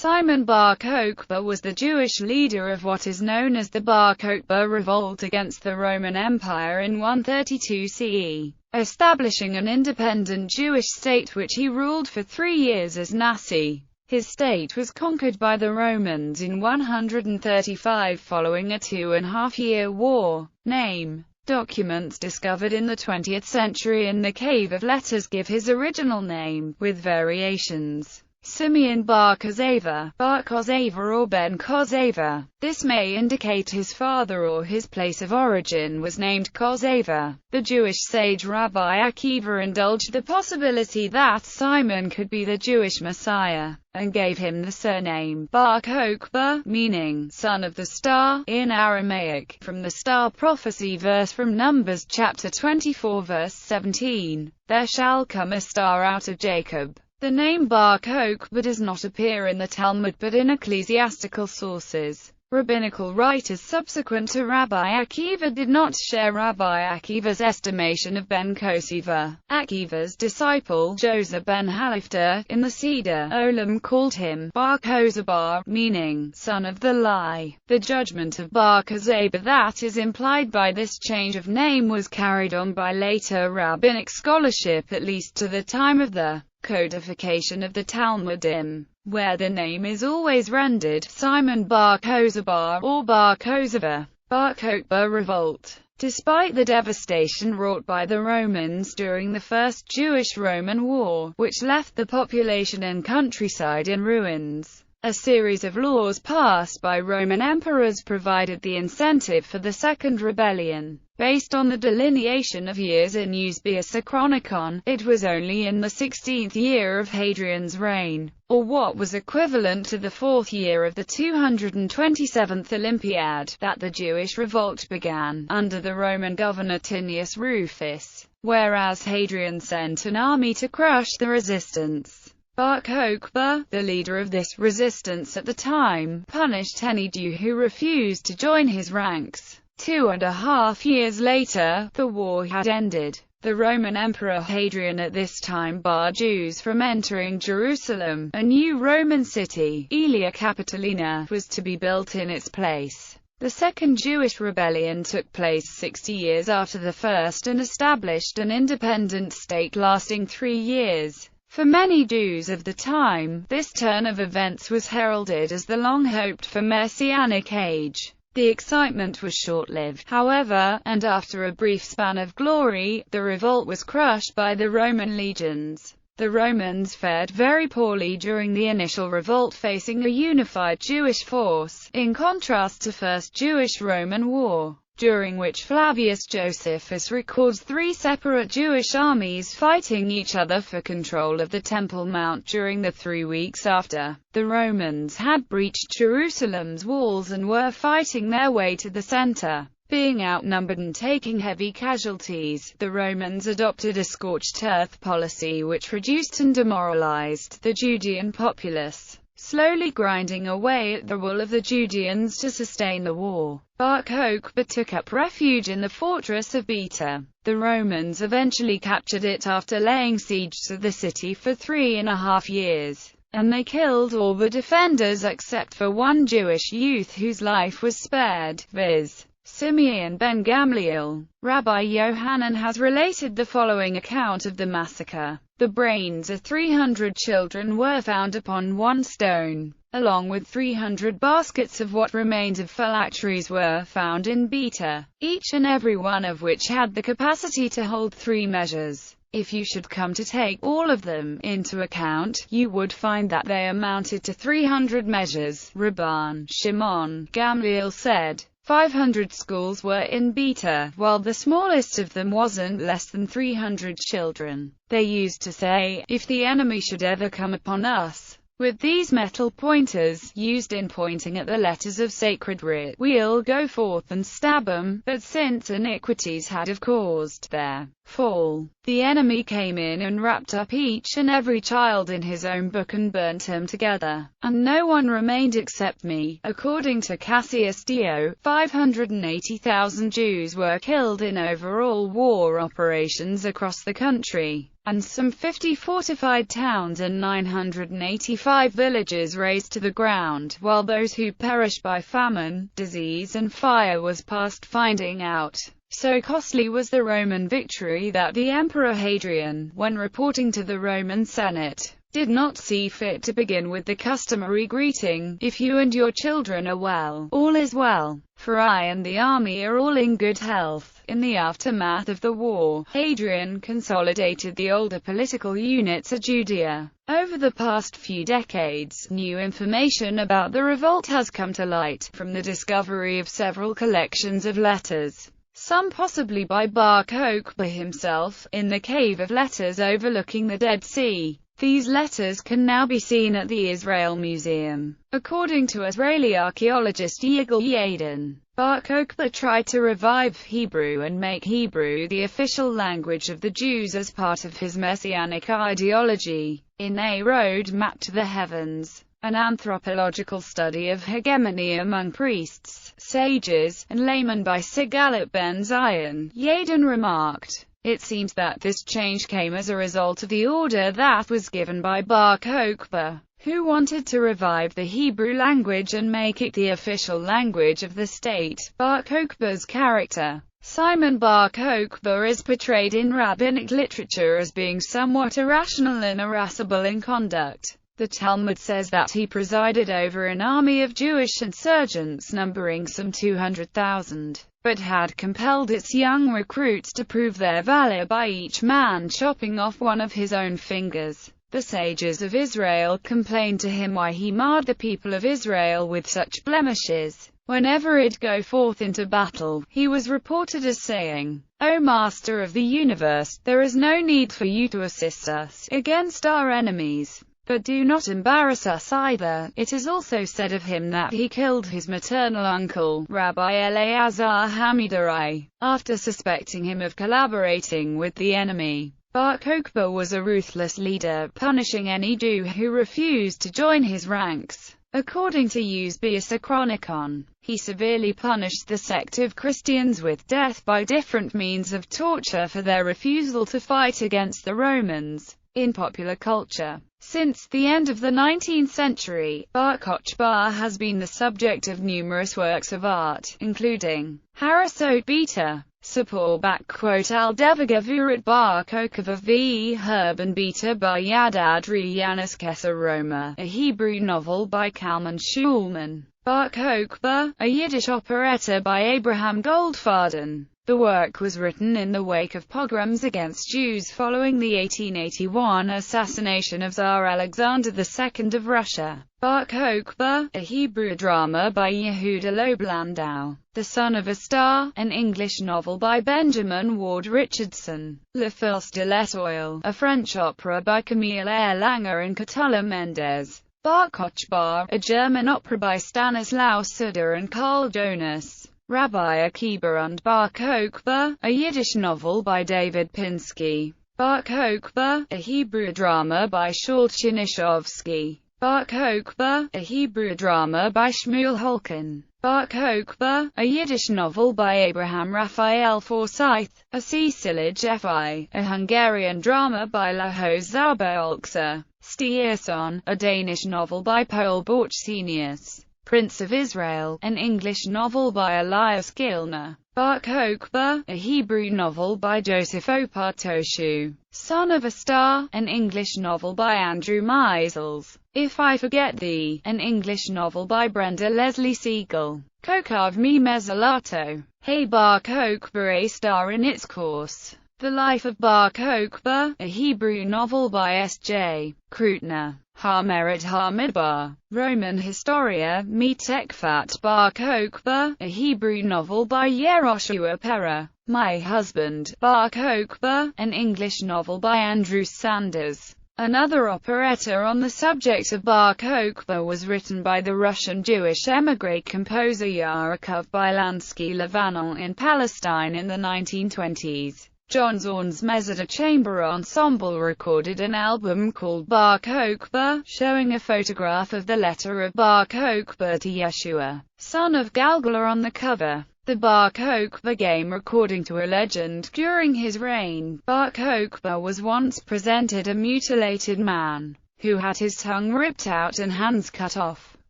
Simon bar Kokhba was the Jewish leader of what is known as the Bar Kokhba revolt against the Roman Empire in 132 CE, establishing an independent Jewish state which he ruled for 3 years as Nasi. His state was conquered by the Romans in 135 following a 2.5-year war. Name. Documents discovered in the 20th century in the Cave of Letters give his original name, with variations. Simeon bar Kokhba, or Ben Kokhba. This may indicate his father or his place of origin was named Kokhba. The Jewish sage Rabbi Akiva indulged the possibility that Simon could be the Jewish Messiah, and gave him the surname bar Kokhba, meaning son of the star, in Aramaic, from the star prophecy verse from Numbers chapter 24 verse 17, "There shall come a star out of Jacob." The name bar Kokhba does not appear in the Talmud but in ecclesiastical sources. Rabbinical writers subsequent to Rabbi Akiva did not share Rabbi Akiva's estimation of Ben Kokhba. Akiva's disciple, Joseph ben Halifta, in the Seder Olam called him bar Kokhba, meaning son of the lie. The judgment of bar Kokhba that is implied by this change of name was carried on by later rabbinic scholarship at least to the time of the codification of the Talmudim, where the name is always rendered Simon bar Kokhba or bar Kokhba. Bar Kokhba revolt. Despite the devastation wrought by the Romans during the First Jewish-Roman War, which left the population and countryside in ruins, a series of laws passed by Roman emperors provided the incentive for the Second Rebellion. Based on the delineation of years in Eusebius' Chronicon, it was only in the 16th year of Hadrian's reign, or what was equivalent to the 4th year of the 227th Olympiad, that the Jewish revolt began, under the Roman governor Tinius Rufus, whereas Hadrian sent an army to crush the resistance. Bar Kokhba, the leader of this resistance at the time, punished any Jew who refused to join his ranks. 2.5 years later, the war had ended. The Roman Emperor Hadrian at this time barred Jews from entering Jerusalem. A new Roman city, Aelia Capitolina, was to be built in its place. The Second Jewish Rebellion took place 60 years after the first and established an independent state lasting 3 years. For many Jews of the time, this turn of events was heralded as the long-hoped-for Messianic age. The excitement was short-lived, however, and after a brief span of glory, the revolt was crushed by the Roman legions. The Romans fared very poorly during the initial revolt, facing a unified Jewish force, in contrast to First Jewish-Roman War, during which Flavius Josephus records 3 separate Jewish armies fighting each other for control of the Temple Mount during the 3 weeks after the Romans had breached Jerusalem's walls and were fighting their way to the center. Being outnumbered and taking heavy casualties, the Romans adopted a scorched earth policy which reduced and demoralized the Judean populace, slowly grinding away at the will of the Judeans to sustain the war. Bar Kokhba took up refuge in the fortress of Beta. The Romans eventually captured it after laying siege to the city for 3.5 years, and they killed all the defenders except for one Jewish youth whose life was spared, viz. Simeon ben Gamliel. Rabbi Yohanan has related the following account of the massacre. The brains of 300 children were found upon one stone, along with 300 baskets of what remained of phylacteries were found in Beta, each and every one of which had the capacity to hold 3 measures. If you should come to take all of them into account, you would find that they amounted to 300 measures. Rabban Shimon Gamliel said, 500 schools were in Beta, while the smallest of them wasn't less than 300 children. They used to say, if the enemy should ever come upon us, with these metal pointers, used in pointing at the letters of sacred writ, we'll go forth and stab 'em. But since iniquities had have caused their fall, the enemy came in and wrapped up each and every child in his own book and burnt 'em together, and no one remained except me. According to Cassius Dio, 580,000 Jews were killed in overall war operations across the country. and some 50 fortified towns and 985 villages razed to the ground, while those who perished by famine, disease and fire was past finding out. So costly was the Roman victory that the Emperor Hadrian, when reporting to the Roman Senate, did not see fit to begin with the customary greeting, "If you and your children are well, all is well, for I and the army are all in good health." In the aftermath of the war, Hadrian consolidated the older political units of Judea. Over the past few decades, new information about the revolt has come to light, from the discovery of several collections of letters, some possibly by Bar Kokhba himself, in the cave of letters overlooking the Dead Sea. These letters can now be seen at the Israel Museum. According to Israeli archaeologist Yigal Yadin, Bar Kokhba tried to revive Hebrew and make Hebrew the official language of the Jews as part of his messianic ideology. In A Road Map to the Heavens, an anthropological study of hegemony among priests, sages, and laymen by Sigalit Ben Zion, Yadin remarked, "It seems that this change came as a result of the order that was given by Bar Kokhba, who wanted to revive the Hebrew language and make it the official language of the state." Bar Kokhba's character, Simon Bar Kokhba, is portrayed in rabbinic literature as being somewhat irrational and irascible in conduct. The Talmud says that he presided over an army of Jewish insurgents numbering some 200,000, but had compelled its young recruits to prove their valor by each man chopping off one of his own fingers. The sages of Israel complained to him why he marred the people of Israel with such blemishes. Whenever it go forth into battle, he was reported as saying, "O Master of the universe, there is no need for you to assist us against our enemies. But do not embarrass us either." It is also said of him that he killed his maternal uncle, Rabbi Eleazar Hamidari, after suspecting him of collaborating with the enemy. Bar Kokhba was a ruthless leader, punishing any Jew who refused to join his ranks. According to Eusebius a Chronicon, he severely punished the sect of Christians with death by different means of torture for their refusal to fight against the Romans. In popular culture, since the end of the 19th century, Bar Kokhba has been the subject of numerous works of art, including Harasot Beta, Sapor al-Devagavurat Bar Kokhba v. Herban Beta by Yad Adrianus Kesser Roma, a Hebrew novel by Kalman Schulman. Bar Kokhba, a Yiddish operetta by Abraham Goldfaden. The work was written in the wake of pogroms against Jews following the 1881 assassination of Tsar Alexander II of Russia. Bar Kokhba, a Hebrew drama by Yehuda Loeb Landau. The Son of a Star, an English novel by Benjamin Ward Richardson. Le Fils de l'Étoile, a French opera by Camille Erlanger and Catulla Mendez. Bar Kokhba, a German opera by Stanislaus Suder and Carl Jonas. Rabbi Akiba and Bar Kokhba, a Yiddish novel by David Pinsky. Bar Kokhba, a Hebrew drama by Shaul Chernishovsky. Bar Kokhba, a Hebrew drama by Shmuel Holkin. Bar Kokhba, a Yiddish novel by Abraham Raphael Forsyth. A Cecilage Fi, a Hungarian drama by Lajos Zabolca. Stierson, a Danish novel by Paul Borchsenius. Prince of Israel, an English novel by Elias Gilner. Bar Kokhba, a Hebrew novel by Joseph Opar-Toshu. Son of a Star, an English novel by Andrew Meisels. If I Forget Thee, an English novel by Brenda Leslie Siegel. Kokav Mi Mezzolato. Hey Bar Kokhba, a Star in Its Course. The Life of Bar Kokhba, a Hebrew novel by S.J. Krutner. Ha-Merit Ha-Midbar. Roman Historia, Mi Tekfat Bar Kokhba, a Hebrew novel by Yeroshua Pera. My Husband, Bar Kokhba, an English novel by Andrew Sanders. Another operetta on the subject of Bar Kokhba was written by the Russian Jewish émigré composer Yarakov Bilansky Levanon in Palestine in the 1920s. John Zorn's Mezzada Chamber Ensemble recorded an album called Bar Kokhba, showing a photograph of the letter of Bar Kokhba to Yeshua, son of Galgala on the cover. The Bar Kokhba game. According to a legend, during his reign, Bar Kokhba was once presented a mutilated man, who had his tongue ripped out and hands cut off.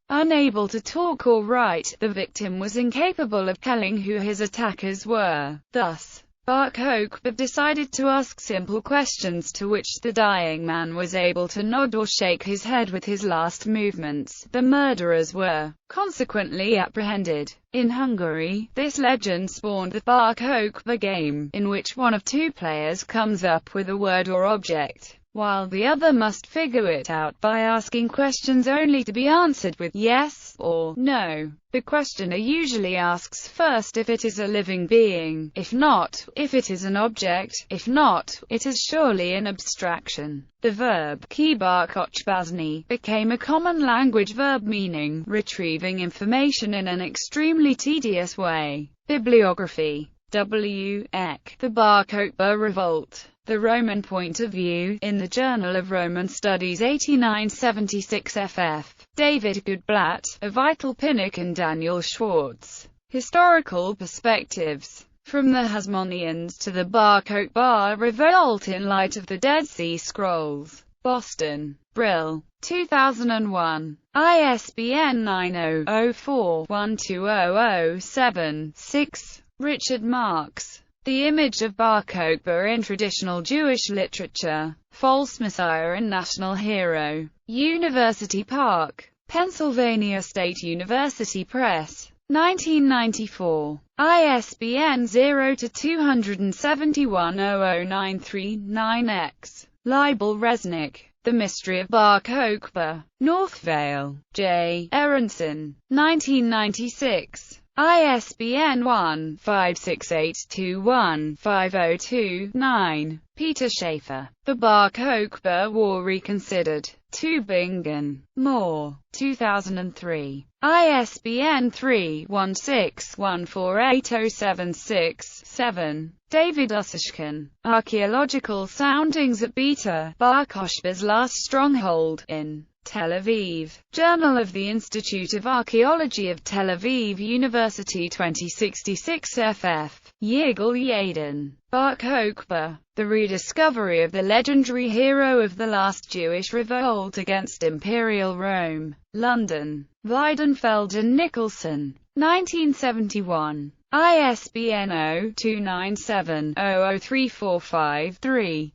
Unable to talk or write, the victim was incapable of telling who his attackers were. Thus, Bar Kokhba decided to ask simple questions to which the dying man was able to nod or shake his head with his last movements. The murderers were consequently apprehended. In Hungary, this legend spawned the Bar Kokhba game, in which one of two players comes up with a word or object, while the other must figure it out by asking questions only to be answered with yes or no. The questioner usually asks first if it is a living being, if not, if it is an object, if not, it is surely an abstraction. The verb kibarkochbazni became a common language verb meaning retrieving information in an extremely tedious way. Bibliography. W. Eck. The Bar Kokhba Revolt. The Roman Point of View, in the Journal of Roman Studies 8976 ff. David Goodblatt, A Vital Pinnock and Daniel Schwartz. Historical Perspectives. From the Hasmoneans to the Bar Kokhba Revolt in Light of the Dead Sea Scrolls. Boston. Brill. 2001. ISBN 90-04-120076. Richard Marks. The Image of Bar Kokhba in Traditional Jewish Literature. False Messiah and National Hero. University Park. Pennsylvania State University Press. 1994. ISBN 0-271-00939-X. Leibel Resnick. The Mystery of Bar Kokhba. Northvale. J. Aronson. 1996. ISBN 1-56821-502-9. Peter Schaefer. The Bar Kokhba War Reconsidered. Tübingen. Moore. 2003. ISBN 3-16-148076-7. David Ussishkin. Archaeological Soundings at Beta, Bar Kokhba's Last Stronghold, in Tel Aviv. Journal of the Institute of Archaeology of Tel Aviv University 2066 ff. Yigal Yadin. Bar Kokhba. The Rediscovery of the Legendary Hero of the Last Jewish Revolt Against Imperial Rome. London. Weidenfeld and Nicholson. 1971. ISBN 0-297-00345-3.